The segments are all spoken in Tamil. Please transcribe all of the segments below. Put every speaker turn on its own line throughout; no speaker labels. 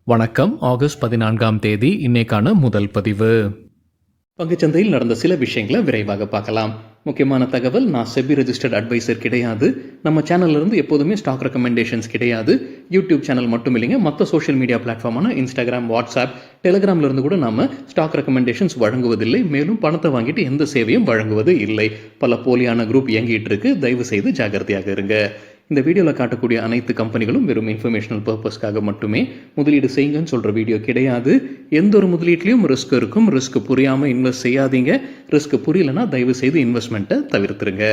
வணக்கம். ஆகஸ்ட் 14ஆம் தேதி இன்னைக்கான முதல் பதிவு. பங்குச்சந்தையில் நடந்த சில விஷயங்களை விரைவாக பார்க்கலாம். முக்கியமான தகவல், நான் செபி ரெஜிஸ்டர்ட் அட்வைசர் கிடையாது. நம்ம சேனல்ல இருந்து எப்போதுமே ஸ்டாக் ரெக்கமெண்டேஷன்ஸ் கிடையாது. யூடியூப் சேனல் மட்டும் இல்லைங்க, மற்ற சோஷியல் மீடியா பிளாட்ஃபார்மான இன்ஸ்டாகிராம், வாட்ஸ்அப், டெலிகிராம்ல இருந்து கூட நாம ஸ்டாக் ரெக்கமெண்டேஷன்ஸ் வழங்குவதில்லை. மேலும் பணத்தை வாங்கிட்டு எந்த சேவையும் வழங்குவது இல்லை. பல போலியான குரூப் இயங்கிட்டு இருக்கு. தயவு செய்து ஜாகிரதையாக இருங்க. இந்த வீடியோவில் காட்டக்கூடிய அனைத்து கம்பெனிகளும் வெறும் இன்ஃபர்மேஷனல் பர்பஸ்க்காக மட்டுமே முதலீடு செய்யுங்கன்னு சொல்கிற வீடியோ கிடையாது. எந்த ஒரு முதலீட்லையும் ரிஸ்க் இருக்கும். ரிஸ்க் புரியாமல் இன்வெஸ்ட் செய்யாதீங்க. ரிஸ்க் புரியலன்னா தயவு செய்து இன்வெஸ்ட்மெண்ட்டை தவிர்த்துருங்க.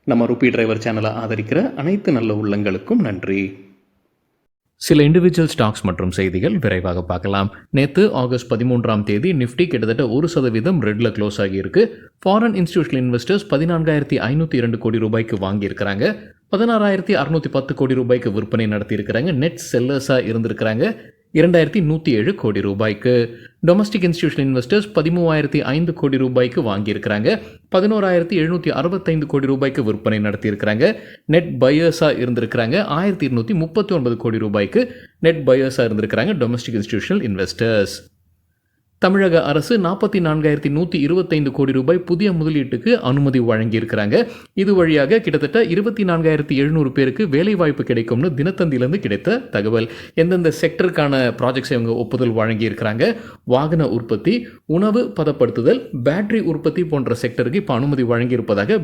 நம்ம ருபி டிரைவர் சேனலை ஆதரிக்கிற அனைத்து நல்ல உள்ளங்களுக்கும் நன்றி. சில இண்டிவிஜுவல் ஸ்டாக்ஸ் மற்றும் செய்திகள் விரைவாக பார்க்கலாம். நேற்று ஆகஸ்ட் 13ஆம் தேதி நிஃப்டி கிட்டத்தட்ட 1% ரெட்ல க்ளோஸ் ஆகியிருக்கு. ஃபாரின் இன்ஸ்டிடியூஷனல் இன்வெஸ்டர்ஸ் 14,502 கோடி ரூபாய்க்கு வாங்கியிருக்கிறாங்க. 16,610 கோடி ரூபாய்க்கு விற்பனை நடத்தியிருக்கிறாங்க. நெட் செல்லர்ஸாக இருந்திருக்கிறாங்க 2,107 கோடி ரூபாய்க்கு. டொமஸ்டிக் இன்ஸ்டிடியூஷனல் இன்வெஸ்டர்ஸ் 13,005 கோடி ரூபாய்க்கு வாங்கியிருக்கிறாங்க. 11,765 கோடி ரூபாய்க்கு விற்பனை நடத்தியிருக்கிறாங்க. நெட் பையர்ஸாக இருந்திருக்கிறாங்க 1,239 கோடி ரூபாய்க்கு நெட் பையர்ஸாக இருந்திருக்கிறாங்க டொமஸ்டிக் இன்ஸ்டிடியூஷனல் இன்வெஸ்டர்ஸ். தமிழக அரசு 44,125 கோடி ரூபாய் புதிய முதலீட்டுக்கு அனுமதி வழங்கியிருக்கிறாங்க. இது வழியாக கிட்டத்தட்ட 24,700 பேருக்கு வேலைவாய்ப்பு கிடைக்கும்னு தினத்தந்தியிலிருந்து கிடைத்த தகவல். எந்தெந்த செக்டருக்கான ப்ராஜெக்ட்ஸை இவங்க ஒப்புதல் வழங்கியிருக்கிறாங்க? வாகன உற்பத்தி, உணவு பதப்படுத்துதல், பேட்டரி உற்பத்தி போன்ற செக்டருக்கு இப்போ அனுமதி வழங்கியிருப்பதாக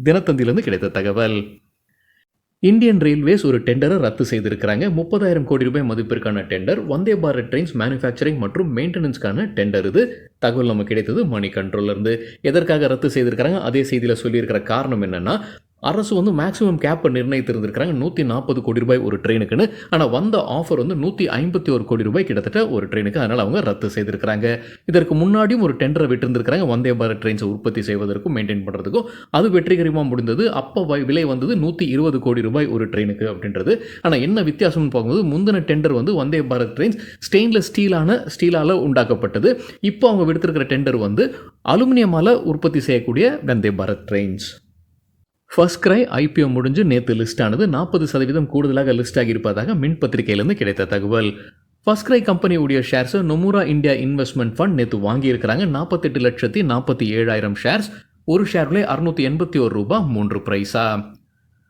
தினத்தந்தியிலிருந்து கிடைத்த தகவல். இந்தியன் ரயில்வேஸ் ஒரு டெண்டரை ரத்து செய்திருக்கிறாங்க. 30,000 கோடி ரூபாய் மதிப்பிற்கான tender. Vande Bharat trains manufacturing மற்றும் மெயின்டெனன்ஸ்க்கான டெண்டர். இது தகவல் நமக்கு கிடைத்தது மணி கண்ட்ரோல்ல இருந்து. எதற்காக ரத்து செய்திருக்கிறாங்க? அதே செய்தியில் சொல்லியிருக்கிற காரணம் என்னன்னா, அரசு மேக்ஸிமம் கேப்பை நிர்ணயித்திருந்திருக்கிறாங்க 140 கோடி ரூபாய் ஒரு ட்ரெயினுக்குன்னு. ஆனால் வந்த ஆஃபர் 151 கோடி ரூபாய் கிட்டத்தட்ட ஒரு ட்ரெயினுக்கு. அதனால் அவங்க ரத்து செய்திருக்கிறாங்க. இதற்கு முன்னாடியும் ஒரு டெண்டரை விட்டுருந்துருக்காங்க வந்தே பாரத் ட்ரெயின்ஸை உற்பத்தி செய்வதற்கும் மெயின்டைன் பண்ணுறதுக்கும். அது வெற்றிகரமாக முடிந்தது. அப்போ விலை வந்தது 120 கோடி ரூபாய் ஒரு ட்ரெயினுக்கு அப்படின்றது. ஆனால் என்ன வித்தியாசம்னு பார்க்கும்போது, முந்தின tender Vande Bharat trains stainless ஸ்டீலால் உண்டாக்கப்பட்டது. இப்போ அவங்க விடுத்திருக்கிற டெண்டர் அலுமினியமால் உற்பத்தி செய்யக்கூடிய Vande Bharat trains. FirstCry IPO முடிஞ்சு நேற்று லிஸ்ட் ஆனது. 40% கூடுதலாக லிஸ்ட் ஆகியிருப்பதாக மின் பத்திரிகையிலிருந்து கிடைத்த தகவல். ஃபர்ஸ்ட் கிரை கம்பெனியுடைய ஷேர்ஸை நொமுரா இந்தியா இன்வெஸ்ட்மெண்ட் ஃபண்ட் நேற்று வாங்கியிருக்கிறாங்க. 48,47,000 ஷேர்ஸ். ஒரு ஷேர் விலை ₹681 3 பிரைஸா.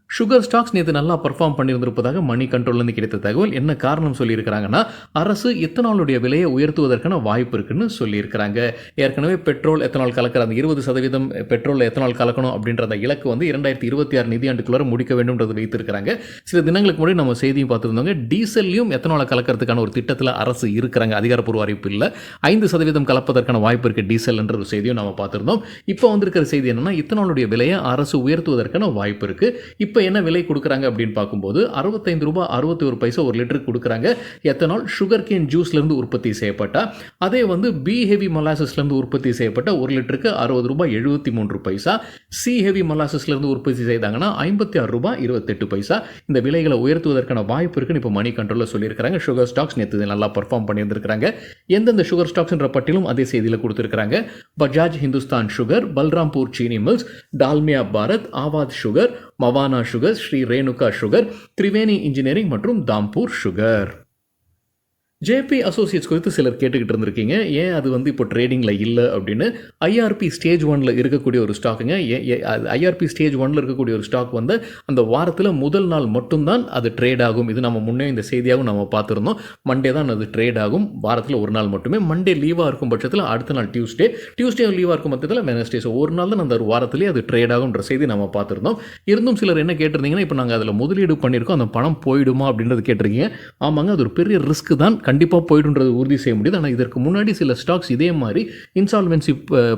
சுகர் ஸ்டாக்ஸ் நேற்று நல்லா பர்ஃபார்ம் பண்ணியிருந்திருப்பதாக மணி கண்ட்ரோல்லேருந்து கிடைத்த தகவல். என்ன காரணம் சொல்லியிருக்கிறாங்கன்னா, அரசு எத்தனாலுடைய விலையை உயர்த்துவதற்கான வாய்ப்பு இருக்குன்னு சொல்லியிருக்கிறாங்க. ஏற்கனவே பெட்ரோல் எத்தனால் கலக்கிற அந்த 20% பெட்ரோலில் எத்தனால் கலக்கணும் அப்படின்ற அந்த இலக்கு 2026 நிதியாண்டுக்குள்ளார முடிக்க வேண்டும்ன்றது வைத்திருக்கிறாங்க. சில தினங்களுக்கு முன்னாடி நம்ம செய்தியும் பார்த்துருந்தோங்க. டீசல்லையும் எத்தனாலை கலக்கிறதுக்கான ஒரு திட்டத்தில் அரசு இருக்கிறாங்க. அதிகாரப்பூர்வ அறிவிப்பு இல்லை. 5% கலப்பதற்கான வாய்ப்பு இருக்குது டீசல்ன்ற ஒரு செய்தியும் நம்ம பார்த்துருந்தோம். இப்போ வந்திருக்கிற செய்தி என்னன்னா, இத்தனாலுடைய விலையை அரசு உயர்த்துவதற்கான வாய்ப்பு இருக்குது. இப்போ என்ன விலை கொடுக்குறாங்க அப்படின்னு பார்க்கும்போது ₹65.61 ஒரு லிட்டருக்கு கொடுக்குறாங்க. எத்தனால் சுகர் கேன் ஜூஸ்லேருந்து உற்பத்தி செய்யப்பட்ட, அதே பி ஹெவி மொலாசஸ்லேருந்து உற்பத்தி செய்யப்பட்ட ஒரு லிட்டருக்கு ₹60.73. சி ஹெவி மொலாசஸ்லேருந்து உற்பத்தி செய்தாங்கன்னா ₹56.28. இந்த விலைகளை உயர்த்துவதற்கான வாய்ப்பு இருக்குன்னு இப்போ மணி கண்ட்ரோலில் சொல்லியிருக்கிறாங்க. சுகர் ஸ்டாக்ஸ் நேற்று நல்லா பர்ஃபார்ம் பண்ணியிருந்திருக்கிறாங்க. எந்தெந்த சுகர் ஸ்டாக்ஸ்ன்ற பட்டியலும் அதே செய்தியில் கொடுத்துருக்காங்க. Bajaj Hindustan sugar, Balrampur Chini mills, Dalmia Bharat, Awadh sugar, Mawana sugar, Shree Renuka sugar, Triveni engineering மற்றும் தாம்பூர் சுகர். ஜேபி அசோசியேட்ஸ் குறித்து சிலர் கேட்டுக்கிட்டு இருந்திருக்கீங்க. ஏன் அது இப்போ ட்ரேடிங்கில் இல்லை அப்படின்னு. ஐஆர்பி ஸ்டேஜ் 1 இருக்கக்கூடிய ஒரு ஸ்டாக்குங்க. ஐஆர்பி ஸ்டேஜ் 1 இருக்கக்கூடிய ஒரு ஸ்டாக் அந்த வாரத்தில் முதல் நாள் மட்டும்தான் அது ட்ரேட் ஆகும். இது நம்ம முன்னே இந்த செய்தியாகவும் நம்ம பார்த்துருந்தோம். மண்டே தான் அது ட்ரேட் ஆகும். வாரத்தில் ஒரு நாள் மட்டுமே. மண்டே லீவாக இருக்கும் பட்சத்தில் அடுத்த நாள் டியூஸ்டே லீவாக இருக்கும் பட்சத்தில் வெனஸ்டே. ஒரு நாள் தான் அந்த வாரத்திலே அது ட்ரேட் ஆகும்ன்ற செய்தி நம்ம பார்த்துருந்தோம். இருந்தும் சிலர் என்ன கேட்டிருந்தீங்கன்னா, இப்போ நாங்கள் அதில் முதலீடு பண்ணியிருக்கோம், அந்த பணம் போயிடுமா அப்படின்றது கேட்டிருக்கீங்க. ஆமாங்க, அது ஒரு பெரிய ரிஸ்க் தான். கண்டிப்பாக போய்டுன்றது உறுதி செய்ய முடியுது. ஆனால் இதற்கு முன்னாடி சில ஸ்டாக்ஸ் இதே மாதிரி இன்சால்வென்சி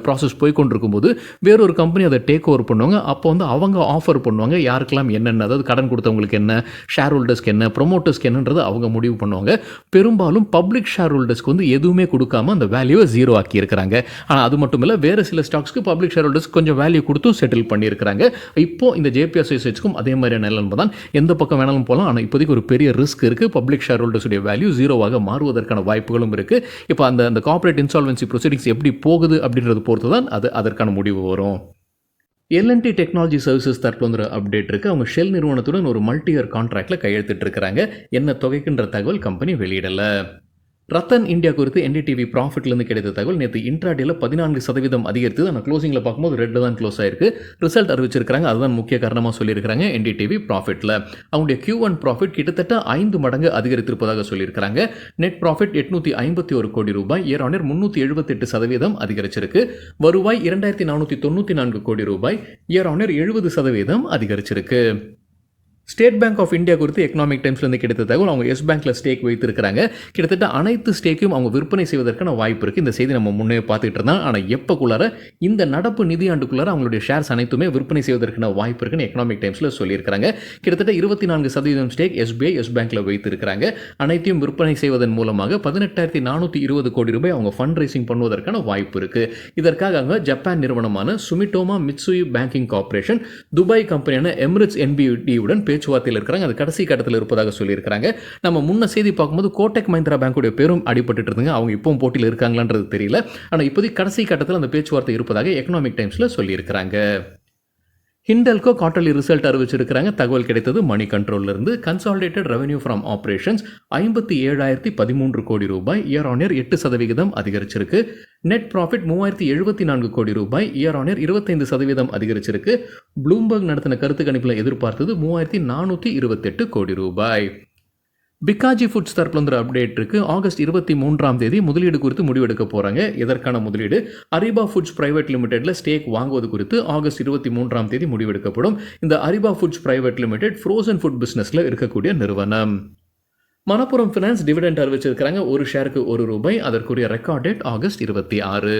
ப்ராசஸ் போய்கொண்டிருக்கும் போது வேறொரு கம்பெனி அதை டேக் ஓவர் பண்ணுவாங்க. அப்போ அவங்க ஆஃபர் பண்ணுவாங்க யாருக்கெல்லாம் என்னென்ன, அதாவது கடன் கொடுத்தவங்களுக்கு என்ன, ஷேர் ஹோல்டர்ஸ்க்கு என்ன, ப்ரொமோட்டர்ஸ்க்கு என்னன்றது அவங்க முடிவு பண்ணுவாங்க. பெரும்பாலும் பப்ளிக் ஷேர் ஹோல்டர்ஸ்க்கு எதுவுமே கொடுக்காம அந்த வேல்யூவை 0 ஆக்கி இருக்கிறாங்க. ஆனால் அது மட்டும் இல்லை, வேறு சில ஸ்டாக்ஸ்க்கு பப்ளிக் ஷேர் ஹோல்டர்ஸ் கொஞ்சம் வேல்யூ கொடுத்தும் செட்டில் பண்ணியிருக்கிறாங்க. இப்போ இந்த ஜேபி அசோசியேட்ஸ்க்கும் அதே மாதிரியான நிலைமை தான். எந்த பக்கம் வேணாலும் போகலாம். ஆனால் இப்போதைக்கு ஒரு பெரிய ரிஸ்க் இருக்குது. பப்ளிக் ஷேர் ஹோல்டர்ஸுடைய வேல்யூ 0 மாறுவதற்கான வாய்ப்புகளும் இருக்கு. இப்போ அந்த கார்ப்பரேட் இன்சால்வென்சி ப்ரொசீடிங்ஸ் எப்படி போகுது அப்படின்றது பொறுத்து தான் அதற்கான முடிவு வரும். எல்என்டி டெக்னாலஜி சர்வீசஸ் தரப்புல வந்து ஒரு அப்டேட் இருக்குது. அவங்க ஷெல் நிறுவனத்துடன் ஒரு மல்டி இயர் கான்ட்ராக்டில் கையெழுத்திட்டு இருக்கிறாங்க. என்ன தொகைக்குன்ற தகவல் கம்பெனி வெளியிடலை. ரத்தன் இந்தியா குறித்து என்டிடிவி ப்ராஃபிட்லேருந்து கிடைத்த தகவல் நேற்று இன்ட்ராடேல 14% அதிகரித்து ஆனால் க்ளோசிங்கில் பார்க்கும்போது ரெட்டில் தான் க்ளோஸ் ஆயிருக்கு. ரிசல்ட் அறிவிச்சிருக்காங்க. அதுதான் முக்கிய காரணமாக சொல்லியிருக்காங்க. என்டிடிவி ப்ராஃபிட்டில் அவங்களுடைய Q1 ப்ராஃபிட் கிட்டத்தட்ட 5 மடங்கு அதிகரித்திருப்பதாக சொல்லியிருக்காங்க. நெட் ப்ராஃபிட் 851 கோடி ரூபாய், இயர் ஆன் இயர் 378% அதிகரிச்சிருக்கு. வருவாய் 2494 கோடி ரூபாய், இயர் ஆன் இயர் 70% அதிகரிச்சிருக்கு. ஸ்டேட் பேங்க் ஆஃப் இந்தியா குறித்து எக்கனாமிக் டைம்ஸ்லேருந்து கிடைத்த தகவல் அவங்க எஸ் பேங்க்கில் ஸ்டேக் வைத்திருக்கிறாங்க. கிட்டத்தட்ட அனைத்து ஸ்டேக்கையும் அவங்க விற்பனை செய்வதற்கான வாய்ப்பு இருக்குது. இந்த செய்தி நம்ம முன்னே பார்த்துட்டு இருந்தோம். ஆனால் எப்போக்குள்ளார இந்த நடப்பு நிதியாண்டுக்குள்ளார அவங்களுடைய ஷேர்ஸ் அனைத்துமே விற்பனை செய்வதற்கான வாய்ப்பு இருக்குன்னு எக்கனாமிக் டைம்ஸில் சொல்லியிருக்காங்க. கிட்டத்தட்ட 24% ஸ்டேக் SBI எஸ் பேங்க்கில் வைத்திருக்கிறாங்க. அனைத்தையும் விற்பனை செய்வதன் மூலமாக 18,420 கோடி ரூபாய் அவங்க ஃபண்ட் ரைசிங் பண்ணுவதற்கான வாய்ப்பு இருக்குது. இதற்காக அவங்க ஜப்பான் நிறுவனமான Sumitomo Mitsui banking corporation, Dubai கம்பெனியான எமிரேட்ஸ் NBD உடன் பேச்சுவார்த்தையில் இருக்கிறாங்க. அது கடைசி கட்டத்தில் இருப்பதாக சொல்லியிருக்கிறாங்க. நம்ம முன்ன செய்தி பார்க்கும்போது கோட்டக் மஹிந்திரா பேங்குடைய பேரும் அடிபட்டு இருந்தாங்க. அவங்க இப்பவும் போட்டியில் இருக்காங்களான்றது தெரியல. ஆனால் இப்போதைக்கு கடைசி கட்டத்தில் அந்த பேச்சுவார்த்தை இருப்பதாக எக்கனாமிக் டைம்ஸில் சொல்லியிருக்கிறாங்க. ஹிண்டல்கோ குவார்ட்டர்லி ரிசல்ட் அறிவிச்சிருக்கிறாங்க. தகவல் கிடைத்தது மணி கண்ட்ரோலிருந்து. கன்சாலிடேட்டட் ரெவன்யூ ஃப்ரம் ஆப்ரேஷன்ஸ் 57,013 கோடி ரூபாய், இயர் ஆன் இயர் 8% அதிகரிச்சிருக்கு. நெட் ப்ராஃபிட் 3,074 கோடி ரூபாய், இயர் ஆன் இயர் 25% அதிகரிச்சிருக்கு. ப்ளூம்பர்க் நடத்தின கருத்து கணிப்பில் எதிர்பார்த்தது 3,428 கோடி ரூபாய். பிகாஜி ஃபுட்ஸ் தரப்புல வந்து அப்டேட் இருக்கு. ஆகஸ்ட் 23ஆம் தேதி முதலீடு குறித்து முடிவெடுக்க போறாங்க. எதற்கான முதலீடு? அரிபா ஃபுட்ஸ் பிரைவேட் லிமிடெட்ல ஸ்டேக் வாங்குவது குறித்து ஆகஸ்ட் 23ஆம் தேதி முடிவெடுக்கப்படும். இந்த Ariba foods private limited frozen food பிசினஸ்ல இருக்கக்கூடிய நிறுவனம். மணப்புரம் ஃபினான்ஸ் டிவிடெண்ட் அறிவிச்சிருக்கிறாங்க. ஒரு ஷேருக்கு ₹1. அதற்குரிய record date August 26.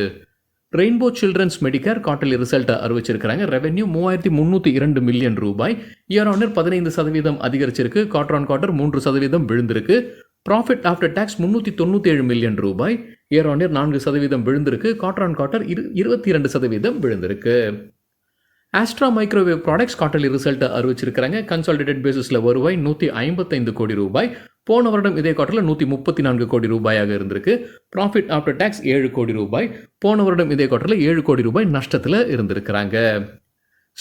Rainbow children's medicare quarterly result அறிவிச்சிருக்கிறாங்க. ரெவென்யூ 3,302 மில்லியன் ரூபாய், இயர் ஆன் இயர் 15% அதிகரிச்சிருக்கு. குவார்டர் ஆன் குவார்டர் 3% விழுந்திருக்கு. ப்ராஃபிட் ஆஃப்டர் டாக்ஸ் 397 மில்லியன் ரூபாய், இயர் ஆன் இயர் 4% விழுந்திருக்கு. குவார்டர் ஆன் குவார்டர் 22% விழுந்திருக்கு. Astra microwave products quarterly result அறிவிச்சிருக்கிறாங்க. கன்சாலிடேட்டட் பேசிஸில் வருவாய் 155 கோடி ரூபாய், போன வருடம் இதே குவார்ட்டரில் 134 கோடி ரூபாயாக இருந்திருக்கு. ப்ராஃபிட் ஆஃப்டர் டாக்ஸ் 7 கோடி ரூபாய், போன வருடம் இதே குவார்ட்டரில் 7 கோடி ரூபாய் நஷ்டத்தில் இருந்திருக்கிறாங்க.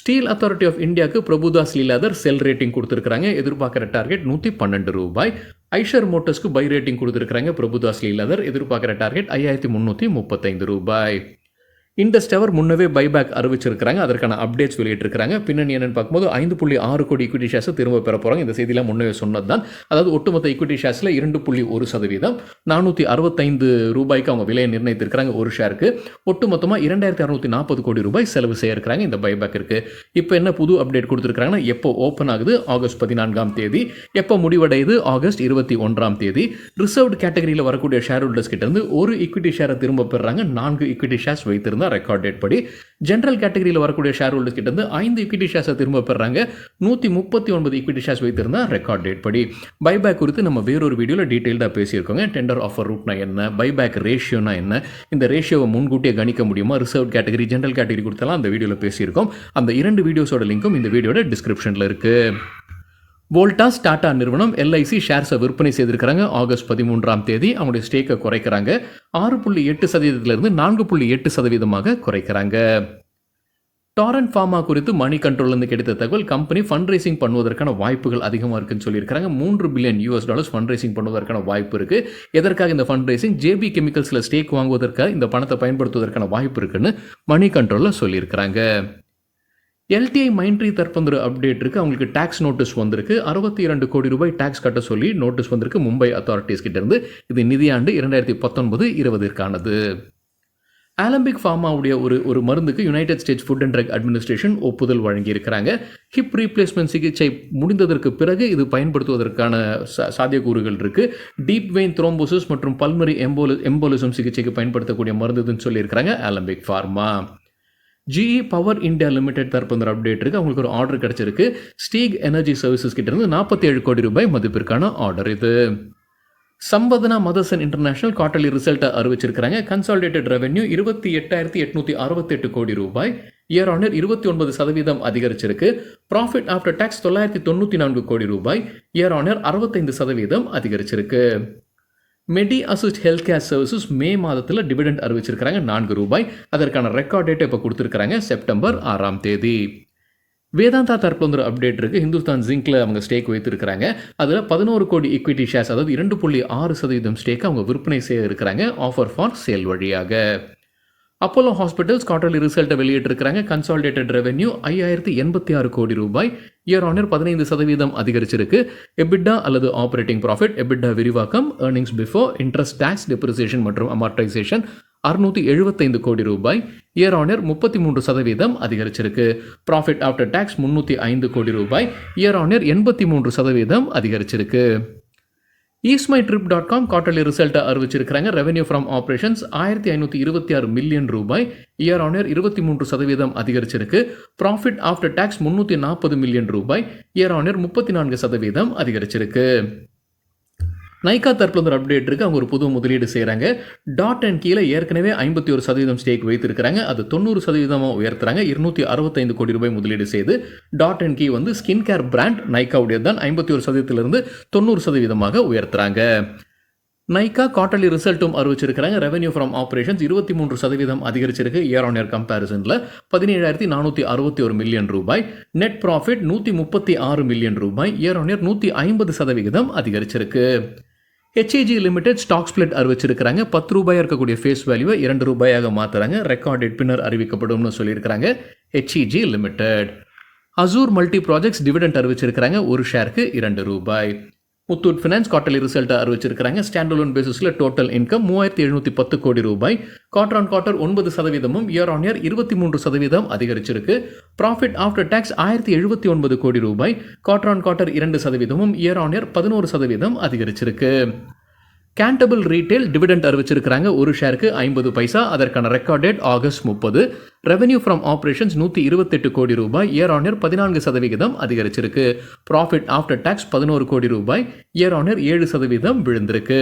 ஸ்டீல் அத்தாரிட்டி ஆஃப் இந்தியாவுக்கு பிரபுதாஸ் லீலாதர் செல் ரேட்டிங் கொடுத்துருக்காங்க. எதிர்பார்க்குற டார்கெட் ₹112. ஐஷர் மோட்டர்ஸ்க்கு பை ரேட்டிங் கொடுத்துருக்காங்க. பிரபுதாஸ் லீலாதர் எதிர்பார்க்குற டார்கெட் ₹5,335. இண்டஸ் டவர் முன்னவே பைபேக் அறிவிச்சிருக்கிறாங்க. அதற்கான அப்டேட்ஸ் வெளியிட்டிருக்கிறாங்க. பின்னணி என்னன்னு பார்க்கும்போது 5.6 கோடி ஈக்விட்டி ஷேர்ஸை திரும்ப பெற போகிறாங்க. இந்த செய்தியெல்லாம் முன்னவே சொன்னது தான். அதாவது ஒட்டுமொத்த ஈக்விட்டி ஷேர்ஸில் 2.1%, ₹465 அவங்க விலையை நிர்ணயித்திருக்கிறாங்க ஒரு ஷேருக்கு. ஒட்டுமொத்தமாக 2,640 கோடி ரூபாய் செலவு செய்ய இருக்கிறாங்க இந்த பைபேக் இருக்கு. இப்போ என்ன புது அப்டேட் கொடுத்துருக்காங்கன்னா, எப்போ ஓப்பன் ஆகுது ஆகஸ்ட் 14ஆம் தேதி, எப்போ முடிவடையுது ஆகஸ்ட் 21ஆம் தேதி. ரிசர்வ்டு கேட்டகரியில் வரக்கூடிய ஷேர் ஹோல்டர்ஸ் கிட்ட இருந்து ஒரு ஈக்விட்டி ஷேரை திரும்ப பெறாங்க. 4 ஈக்விட்டி ஷேர்ஸ் வைத்திருந்தால் ரெக்கார்ட் டேட் படி. ஜெனரல் கேட்டகரியில் வரக்கூடிய ஷேர் ஹோல்டர்ஸ் கிட்ட இருந்து 5 ஈக்விட்டி ஷேர்ஸை திரும்ப பெறாங்க. 139 ஈக்விட்டி ஷேர்ஸ் வைத்திருந்தா ரெக்கார்ட் டேட் படி. பைபேக் குறித்து நம்ம வேறொரு வீடியோவில் டீட்டெயில்டாக பேசியிருக்கோங்க. டெண்டர் ஆஃபர் ரூட்னா என்ன, பைபேக் ரேஷியோனா என்ன, இந்த ரேஷியோவை முன்கூட்டியே கணிக்க முடியுமா, ரிசர்வ் கேட்டகரி ஜெனரல் கேட்டகரி கொடுத்தலாம் அந்த வீடியோவில் பேசியிருக்கோம். அந்த 2 வீடியோஸோட லிங்க்கும் இந்த வீடியோட டிஸ்கிரிப்ஷனில் இருக்கு. வோல்டாஸ் டாடா நிறுவனம் LIC ஷேர்ஸை விற்பனை செய்திருக்கிறாங்க. ஆகஸ்ட் 13ஆம் தேதி அவங்களுடைய ஸ்டேக்கை குறைக்கிறாங்க. 6.8%லிருந்து 4.8% குறைக்கிறாங்க. டாரண்ட் ஃபார்மா குறித்து மணி கண்ட்ரோல்லேருந்து கிடைத்த தகவல், கம்பெனி ஃபண்ட் ரைசிங் பண்ணுவதற்கான வாய்ப்புகள் அதிகமாக இருக்குன்னு சொல்லியிருக்காங்க. $3 பில்லியன் ஃபண்ட் ரைசிங் பண்ணுவதற்கான வாய்ப்பு இருக்குது. எதற்காக இந்த ஃபண்ட் ரைசிங்? JB கெமிக்கல்ஸில் ஸ்டேக் வாங்குவதற்காக இந்த பணத்தை பயன்படுத்துவதற்கான வாய்ப்பு இருக்குன்னு மணி கண்ட்ரோலில் சொல்லியிருக்கிறாங்க. LTI மைண்ட்ரி தரப்பு அப்டேட் இருக்குது. அவங்களுக்கு டேக்ஸ் நோட்டீஸ் வந்திருக்கு. 62 கோடி ரூபாய் டேக்ஸ் கட்ட சொல்லி நோட்டீஸ் வந்திருக்கு மும்பை அத்தாரிட்டிஸ் கிட்ட இருந்து. இது நிதியாண்டு 2019-20க்கானது. ஆலம்பிக் ஃபார்மாவுடைய ஒரு மருந்துக்கு United States Food and Drug Administration ஒப்புதல் வழங்கியிருக்கிறாங்க. ஹிப் ரீப்ளேஸ்மெண்ட் சிகிச்சை முடிந்ததற்கு பிறகு இது பயன்படுத்துவதற்கான சாத்தியக்கூறுகள் இருக்குது. டீப் வெயின் த்ரோம்போசிஸ் மற்றும் பல்மரி எம்போலிசம் சிகிச்சைக்கு பயன்படுத்தக்கூடிய மருந்துன்னு சொல்லியிருக்கிறாங்க Alembic pharma. GE power India limited தரப்பு அப்டேட் இருக்குது. அவங்களுக்கு ஒரு ஆர்டர் கிடச்சிருக்கு. ஸ்டீக் எனர்ஜி சர்வீசஸ் கிட்ட இருந்து 47 கோடி ரூபாய் மதிப்பிற்கான ஆர்டர் இது. சம்பதனா மதர்சன் இன்டர்நேஷனல் குவார்ட்டர்லி ரிசல்ட்டை அறிவிச்சிருக்கிறாங்க. கன்சாலிடேட்டட் ரெவென்யூ 28,868 கோடி ரூபாய், இயர் ஆன் இயர் 29% அதிகரிச்சிருக்கு. ப்ராஃபிட் ஆஃப்டர் டாக்ஸ் 994 கோடி ரூபாய், இயர் ஆன் இயர் 65% அதிகரிச்சிருக்கு. Medi Assist health care services May மாதத்தில் டிவிடெண்ட் அறிவிச்சிருக்கிறாங்க ₹4. அதற்கான ரெக்கார்ட் டேட்டை இப்போ கொடுத்துருக்காங்க செப்டம்பர் 6ஆம் தேதி. வேதாந்தா தரப்புல ஒரு அப்டேட் இருக்குது. ஹிந்துஸ்தான் ஜிங்க்ல அவங்க ஸ்டேக் வைத்திருக்கிறாங்க. அதில் 11 கோடி ஈக்விட்டி ஷேர்ஸ், அதாவது 2.6% ஸ்டேக் அவங்க விற்பனை செய்ய இருக்கிறாங்க ஆஃபர் ஃபார் சேல் வழியாக. அப்போலோ ஹாஸ்பிட்டல்ஸ் குவார்டர்லி ரிசல்ட்டை வெளியிட்டிருக்கிறாங்க. கன்சாலிடேட்டட் ரெவென்யூ ₹5086 கோடி, இயர் ஆன் இயர் 15% அதிகரிச்சிருக்கு. எபிட்டா அல்லது ஆப்ரேட்டிங் ப்ராஃபிட், எபிட்டா விரிவாக்கம், earnings before interest, tax, depreciation மற்றும் amortisation ₹675 crore, year on year 33% அதிகரிச்சிருக்கு. ப்ராஃபிட் ஆஃப்டர் டாக்ஸ் ₹305 கோடி, இயர் ஆன் இயர் 83% அதிகரிச்சிருக்கு. eastmytrip.com குவார்டர்லி ரிசல்ட்டை அறிவிச்சிருக்கிறாங்க. Revenue from operations ₹1526 million, year on year 23% அதிகரிச்சிருக்கு. Profit after tax ₹340 million, year on year 34% அதிகரிச்சிருக்கு. நைகா தரப்புல ஒரு அப்டேட் இருக்குது. அவங்க ஒரு புது முதலீடு செய்கிறாங்க. டாட் அண்ட் கீழே ஏற்கனவே 51% ஸ்டேக் வைத்திருக்கிறாங்க. அது 90% உயர்த்துறாங்க. ₹265 கோடி முதலீடு செய்து. டாட் அண்ட் கீ வந்து ஸ்கின் கேர் பிராண்ட் நைக்காவுடைய தான் 51%லிருந்து 90% உயர்த்துறாங்க. நைகா குவார்டர்லி ரிசல்ட்டும் அறிவிச்சிருக்கிறாங்க. ரெவென்யூ ஃப்ரம் ஆப்ரேஷன்ஸ் 23% அதிகரிச்சிருக்கு. இயர் ஆன் இயர் கம்பேரிசனில் ₹17,461 million, net profit ₹136 million, year on year 150% அதிகரிச்சிருக்கு. HEG லிமிடெட் ஸ்டாக் ஸ்பிளிட் அறிவிச்சிருக்கிறாங்க. ₹10 இருக்கக்கூடிய ஃபேஸ் வேல்யூவை ₹2 மாற்றுறாங்க. ரெக்கார்ட் டேட் பின்னர் அறிவிக்கப்படும் சொல்லியிருக்கிறாங்க. HEG limited. Azure multi projects dividend அறிவிச்சிருக்கிறாங்க. ஒரு ஷேருக்கு ₹2. முத்தூட் ஃபினான்ஸ் குவார்டர்லி ரிசல்ட்டை அறிவிச்சிருக்கிறாங்க. ஸ்டாண்டலோன் பேசிஸில் total income ₹3710 crore, quarter on quarter 9%, year on year 23% அதிகரிச்சிருக்கு. Profit after tax ₹1079 crore, quarter on quarter 2%, year on year 11% அதிகரிச்சிருக்கு. கேண்டபிள் ரீட்டைல் டிவிடெண்ட் அறிவிச்சிருக்கிறாங்க. ஒரு ஷேருக்கு 50 பைசா. அதற்கான record date August 30. Revenue from operations ₹128 கோடி, இயர் ஆன் இயர் 14% அதிகரிச்சிருக்கு. ப்ராஃபிட் ஆஃப்டர் டாக்ஸ் ₹11 கோடி, இயர் ஆன் இயர் 7% விழுந்திருக்கு.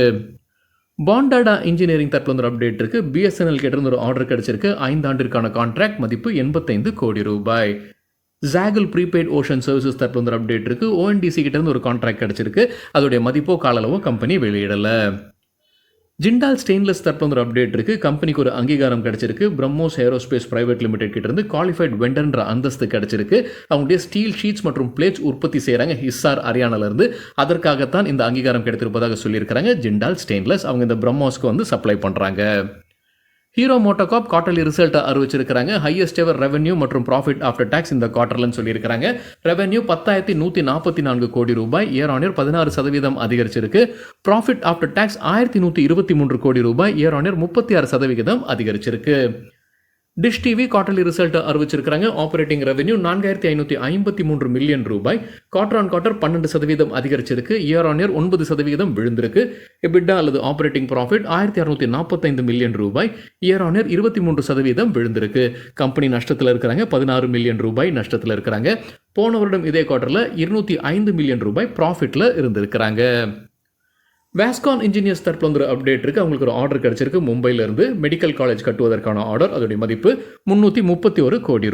பாண்டாடா இன்ஜினியரிங் தரப்புல ஒரு அப்டேட் இருக்கு. BSNL கிட்ட ஒரு ஆர்டர் கிடைச்சிருக்கு. 5 ஆண்டிற்கான கான்ட்ராக்ட் மதிப்பு ₹85 கோடி. ஜாகல் ப்ரீபெய்ட் ஓஷன் சர்வீசஸ் தரப்புல ஒரு அப்டேட் இருக்கு. ONDC கிட்ட இருந்து ஒரு கான்ட்ராக்ட் கிடைச்சிருக்கு. அதோடைய மதிப்போ காலளவோ கம்பெனி வெளியிடல. ஜிண்டால் ஸ்டெயின்லெஸ் தரப்புல ஒரு அப்டேட் இருக்கு. கம்பெனிக்கு ஒரு அங்கீகாரம் கிடைச்சிருக்கு. பிரம்மோஸ் ஏரோஸ்பேஸ் பிரைவேட் லிமிடெட் கிட்ட இருந்து குவாலிஃபைட் வெண்டர்ன்ற அந்தஸ்து கிடைச்சிருக்கு. அவங்களுடைய ஸ்டீல் ஷீட்ஸ் மற்றும் பிளேட்ஸ் உற்பத்தி செய்யறாங்க ஹிசார் ஹரியானால இருந்து. அதற்காகத்தான் இந்த அங்கீகாரம் கிடைத்திருப்பதாக சொல்லியிருக்கிறாங்க. ஜிண்டால் ஸ்டெயின்லெஸ் அவங்க இந்த பிரம்மோஸ்க்கு வந்து சப்ளை பண்றாங்க. ஹீரோ மோட்டோகார்ப் குவார்டர்லி ரிசல்ட்டை அறிவிச்சிருக்கிறாங்க. ஹையஸ்ட் எவர் ரெவென்யூ மற்றும் ப்ராஃபிட் ஆஃப்டர் டாக்ஸ் இந்த குவார்டர்லன்னு சொல்லியிருக்கிறாங்க. ரெவென்யூ ₹10,144 கோடி, இயர் ஆன் இயர் 16% அதிகரிச்சிருக்கு. ப்ராஃபிட் ஆஃப்டர் டாக்ஸ் ₹1,123 கோடி, இயர் ஆன் இயர் 36% அதிகரிச்சிருக்கு. டிஷ் டிவி குவார்டர்லி ரிசல்ட்டை அறிவிச்சிருக்கிறாங்க. Operating revenue ₹4,553 million, quarter on quarter 12% அதிகரிச்சிருக்கு. இயர் ஆன் இயர் 9% விழுந்திருக்கு. எபிட்டா அல்லது operating profit ₹1,645 million, year on year 23% விழுந்திருக்கு. கம்பெனி நஷ்டத்தில் இருக்கிறாங்க. ₹16 மில்லியன் நஷ்டத்தில் இருக்கிறாங்க. போன வருடம் இதே குவார்டரில் ₹205 மில்லியன் ப்ராஃபிட்டில் இருந்திருக்கிறாங்க. வேஸ்கான் இன்ஜினியர்ஸ் தரப்புல ஒரு அப்டேட் இருக்குது. அவங்களுக்கு ஒரு ஆர்டர் கிடைச்சிருக்கு. மும்பையிலிருந்து மெடிக்கல் காலேஜ் கட்டுவதற்கான ஆர்டர். அதோடைய மதிப்பு ₹331 கோடி.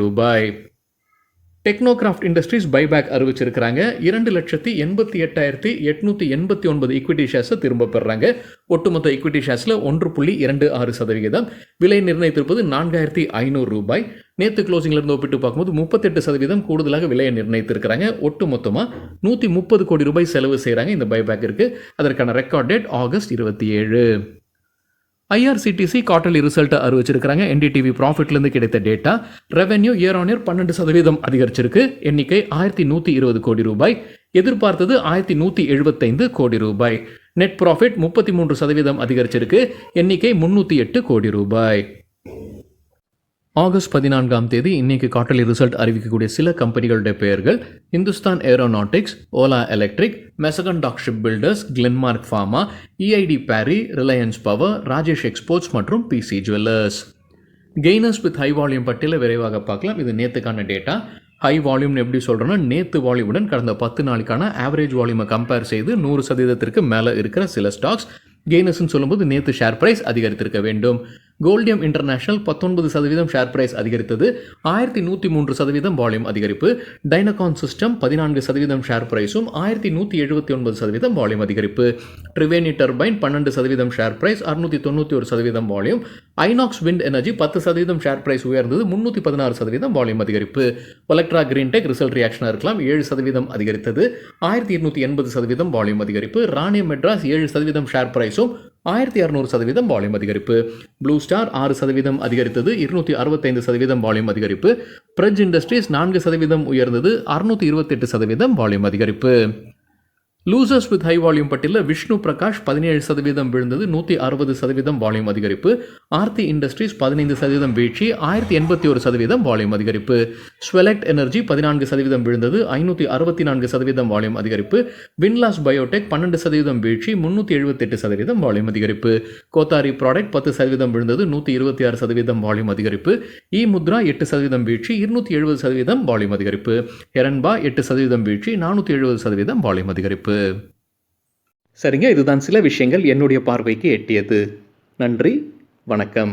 டெக்னோகிராஃப்ட் இண்டஸ்ட்ரீஸ் பைபேக் அறிவிச்சிருக்கிறாங்க. 2,88,889 ஈக்விட்டி ஷேர்ஸை திரும்ப பெறாங்க. ஒட்டுமொத்த ஈக்விட்டி ஷேர்ஸில் 1.26%. விலை நிர்ணயித்திருப்பது ₹4,500. நேற்று க்ளோசிங்லேருந்து ஒப்பிட்டு பார்க்கும்போது 38% கூடுதலாக விலையை நிர்ணயித்திருக்கிறாங்க. ஒட்டு மொத்தமாக ₹130 கோடி செலவு செய்கிறாங்க இந்த பைபேக்கிற்கு. அதற்கான record date August 27. IRCTC quarterly ரிசல்ட்டை அறிவிச்சிருக்கிறாங்க. NDTV ப்ராஃபிட்லேருந்து கிடைத்த data. Revenue year on year 12% அதிகரிச்சிருக்கு. எண்ணிக்கை ₹1,120 கோடி. எதிர்பார்த்தது ₹1,175 கோடி. நெட் ப்ராஃபிட் 33% அதிகரிச்சிருக்கு. எண்ணிக்கை ₹308 கோடி. ஆகஸ்ட் 14ஆம் தேதி இன்னைக்கு குவார்டர்லி ரிசல்ட் அறிவிக்கக்கூடிய சில கம்பெனிகளுடைய பெயர்கள்: Hindustan aeronautics, Ola electric, Mazagon Dock ship builders, Glenmark pharma, EID Parry, Reliance power, Rajesh exports மற்றும் PC jewellers. Gainers with high volume பட்டியலை விரைவாக பார்க்கலாம். இது நேற்றுக்கான டேட்டா. ஹை வால்யூம்னு எப்படி சொல்கிறோன்னா, நேற்று வால்யூமுடன் கடந்த 10 நாளுக்கான ஆவரேஜ் வால்யூமை கம்பேர் செய்து 100%க்கு மேலே இருக்கிற சில ஸ்டாக்ஸ். கெய்னர்ஸ்ன்னு சொல்லும்போது நேற்று ஷேர் பிரைஸ் அதிகரித்திருக்க வேண்டும். கோல்டியம் இன்டர்நேஷனல் 19% ஷேர் பிரைஸ் அதிகரித்தது. 1103% வால்யூம் அதிகரிப்பு. டைனகான் சிஸ்டம் 14% ஷேர் பிரைஸும் 1179% வால்யூம் அதிகரிப்பு. Triveni turbine 12% share price 691% volume. Inox wind energy 10% share price உயர்ந்தது. 316% வால்யூம் அதிகரிப்பு. ஒலக்ட்ரா கிரீன்டெக் ரிசல்ட் ரியாக்ஷன் இருக்கலாம் 7% அதிகரித்தது. 1280% வால்யூம் அதிகரிப்பு. ராணே மெட்ராஸ் 7% ஷேர் பிரைஸும் 1600% வால்யூம் அதிகரிப்பு. ப்ளூ ஸ்டார் 6% அதிகரித்தது. 265% வால்யூம் அதிகரிப்பு. பிரஜ் இண்டஸ்ட்ரீஸ் 4% உயர்ந்தது. 628% வால்யூம் அதிகரிப்பு. லூசர்ஸ் வித் ஹை வால்யூம் பட்டியலில் விஷ்ணு பிரகாஷ் 17% விழுந்தது. 160% வால்யூம் அதிகரிப்பு. ஆர்த்தி இண்டஸ்ட்ரீஸ் 15% வீழ்ச்சி. 1081% வால்யூம் அதிகரிப்பு. ஸ்வெலக்ட் எனர்ஜி 14% விழுந்தது. 564% வால்யூம் அதிகரிப்பு. வின்லாஸ் பயோடெக் 12% வீழ்ச்சி. 378% வால்யூம் அதிகரிப்பு. கோத்தாரி ப்ராடக்ட் 10% விழுந்தது. 126% வால்யூம் அதிகரிப்பு. இ முத்ரா 8% வீழ்ச்சி. 270% வால்யூம் அதிகரிப்பு. ஹெரன்பா 8% வீழ்ச்சி. 470% வால்யூம் அதிகரிப்பு. சரிங்க, இதுதான் சில விஷயங்கள் என்னுடைய பார்வைக்கு எட்டியது. நன்றி, வணக்கம்.